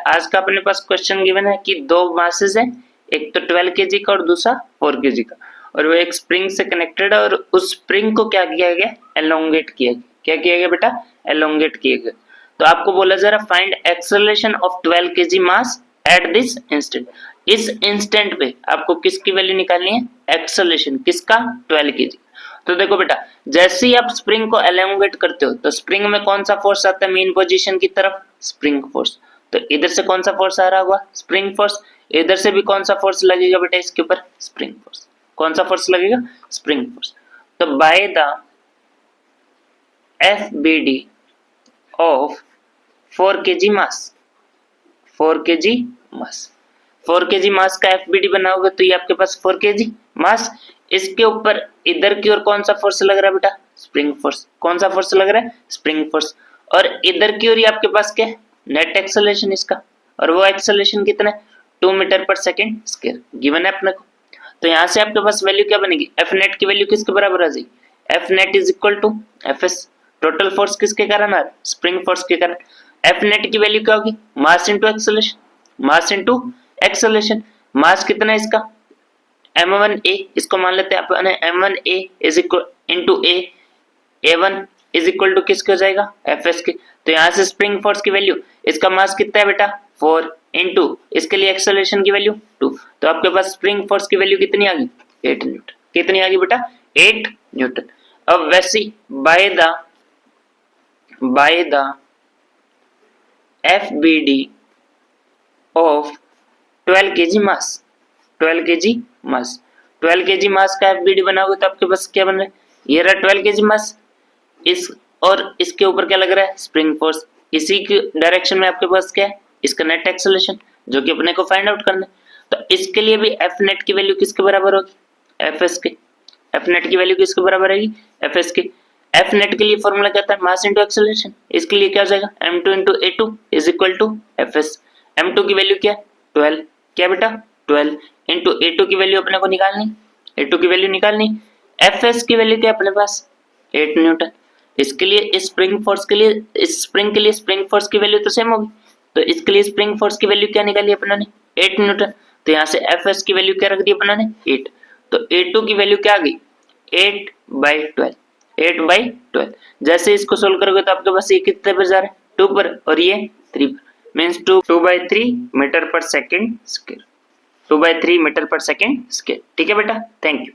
आज का अपने पास क्वेश्चन गिवन है कि दो मासेस है, एक तो 12 केजी का और दूसरा 4 केजी का, और वो एक स्प्रिंग से कनेक्टेड है और उस स्प्रिंग को क्या किया गया, एलोंगेट किया गया। क्या किया गया बेटा, एलोंगेट किया गया। तो आपको बोला जा रहा find acceleration of 12 KG mass at this instant. इस इंस्टेंट पे आपको किसकी वैल्यू निकालनी है, एक्सेलरेशन किसका, 12 केजी। तो देखो बेटा, जैसे ही आप स्प्रिंग को एलोंगेट करते हो तो स्प्रिंग में कौन सा फोर्स आता है मेन पोजीशन की तरफ, स्प्रिंग फोर्स। तो इधर से कौन सा फोर्स आ रहा होगा, स्प्रिंग फोर्स। इधर से भी कौन सा फोर्स लगेगा बेटा इसके ऊपर, स्प्रिंग फोर्स। कौन सा फोर्स लगेगा, स्प्रिंग फोर्स। तो by the FBD of 4 kg mass, 4 kg mass, 4 kg मास का FBD बनाओगे तो ये आपके पास 4 kg मास। इसके ऊपर इधर की ओर कौन सा फोर्स लग रहा है बेटा, स्प्रिंग फोर्स। कौन सा फोर्स लग रहा है, स्प्रिंग फोर्स। और इधर की ओर ये आपके पास क्या है, नेट एक्सेलरेशन इसका, और वो एक्सेलरेशन कितना है, 2 मीटर पर सेकेंड स्क्वायर गिवन है अपने को। तो यहाँ से आपके पास वैल्यू क्या बनेगी, एफ नेट की वैल्यू किसके बराबर आ जाएगी, F net is equal to F S. Total force किसके कारण आ रहा है, स्प्रिंग फोर्स के कारण। एफ नेट की वैल्यू क्या होगी, mass into acceleration, mass into acceleration. Mass कितना है इसका, m1a, इसको मान लेते हैं अपन m1a is equal into a1 is equal to किसके हो जाएगा, fs के। तो यहाँ से स्प्रिंग फोर्स की वैल्यू, इसका मास कितना है बेटा 4 इंटू इसके लिए एक्सेलरेशन की वैल्यू 2। तो आपके पास स्प्रिंग फोर्स की वैल्यू कितनी आ गई, 8 न्यूटन। कितनी आ गई बेटा, 8 न्यूटन। अब वैसे by the FBD of 12 kg mass, 12 kg mass, 12 kg मास का FBD बनाओगे तो आपके पास क्या बन रहा है, ये रहा 12 kg मास। इस और इसके ऊपर क्या लग रहा है, स्प्रिंग फोर्स। इसी की डायरेक्शन में आपके पास क्या है, इसका नेट एक्सेलरेशन, जो कि अपने को फाइंड आउट करना है। तो इसके लिए भी एफ नेट की वैल्यू किसके बराबर होगी, एफ एस के। एफ नेट की वैल्यू किसके बराबर रहेगी, एफ एस के। एफ नेट के लिए फॉर्मूला क्या था, मास इंटू एक्सेलरेशन। इसके लिए क्या हो जाएगा, m2 into a2 is equal to F S. m2 की वैल्यू क्या है, 12, क्या बेटा 12 इंटू a2 की वैल्यू अपने को निकालनी, a2 की वैल्यू निकालनी। fs की वैल्यू क्या है अपने पास, 8 न्यूटन। इसके लिए इस स्प्रिंग फोर्स के लिए, इस स्प्रिंग के लिए स्प्रिंग फोर्स की वैल्यू तो सेम होगी। तो इसके लिए स्प्रिंग फोर्स की वैल्यू क्या निकाली अपना ने, 8 न्यूटन। तो यहाँ से fs की वैल्यू क्या रख दी अपना ने, 8। तो a2 की वैल्यू क्या आ गई, 8/12, 8/12। जैसे इसको सोल्व करोगे तो आपके पास ये कितने पर जा रहा है, 2 पर, और ये 3 पर, मीन्स 2/3 मीटर पर सेकेंड स्क्वायर, 2/3 मीटर पर सेकेंड स्क्वायर। ठीक है बेटा, थैंक यू।